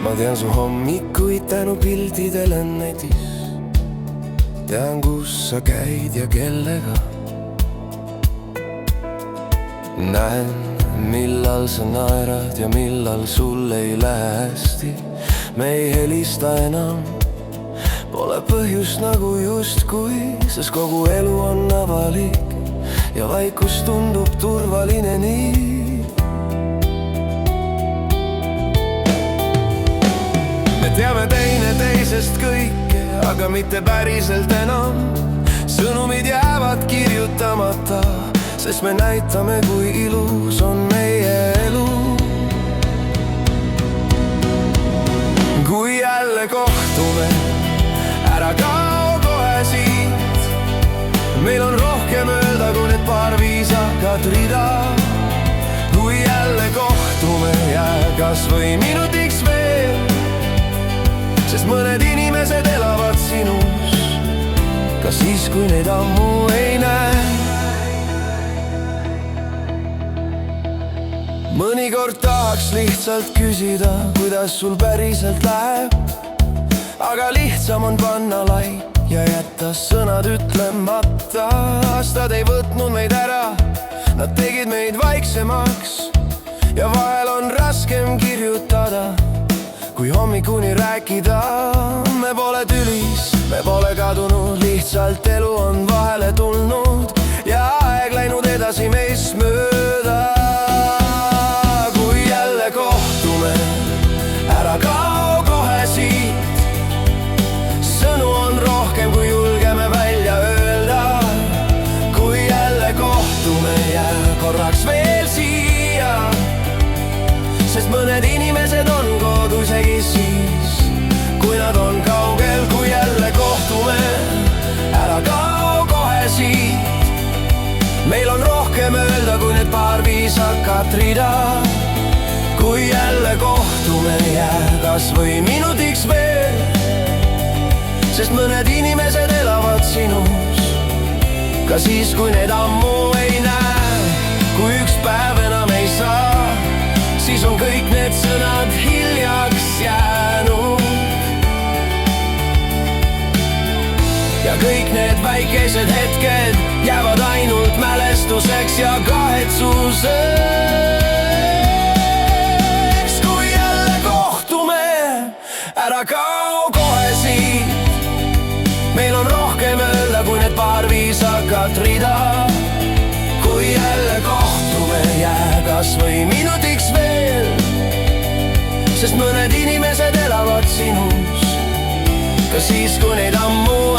ma tean su hommikuid tänu pildidele netis. Tean, kus sa käid ja kellega. Näen, millal sa naerad ja millal sul ei lähe hästi. Me ei helista enam, pole põhjust nagu justkui, sest kogu elu on avalik ja vaikus tundub turvaline nii. Me teame teineteisest kõike, aga mitte päriselt enam. Sõnumid jäävad kirjutamata, sest me näitame, kui ilus on meie elu. Kui jälle kohtume, ära kao kohe siit. Meil on rohkem öelda kui need paar viisakat rida. Kui jälle kohtume, jää kas või minutiks veel, sest mõned inimesed elavad sinus ka siis, kui neid ammu ei näe. Mõnikord tahaks lihtsalt küsida, kuidas sul päriselt läheb, aga lihtsam on panna laip ja jätta sõnad ütlemata. Aastad ei võtnud meid ära, nad tegid meid vaiksemaks ja vahel on raskem kirjutada kui hommikuni rääkida. Me pole tülis, me pole kadunud, lihtsalt elu on vahele tulnud ja aeg läinud edasi meist mööda. Kui jälle kohtume, ära kao kohe siit. Sõnu on rohkem, kui julgeme välja öelda. Kui jälle kohtume, jää korraks veel siia, sest mõned inimesed on kodus isegi siis, kui nad on kaugel. Kui jälle kohtume, ära kao kohe siit. Meil on rohkem öelda kui need paar viisakat rida. Kui jälle kohtume, jää kas või minutiks veel, sest mõned inimesed elavad sinus ka siis, kui need ammu ei näe. Kui üks päev enam ei saa, siis on kõik need sõnad hiljaks jäänud ja kõik need väikesed hetked jäävad ainult mälestuseks ja kahetsuseks. Kui jälle kohtume, ära kao kohe siit. Meil on rohkem öelda kui need paar viisakat rida. Kui jälle kohtume, jää kas või minutiks veel, sest mõned inimesed elavad sinus ka siis, kui neid ammu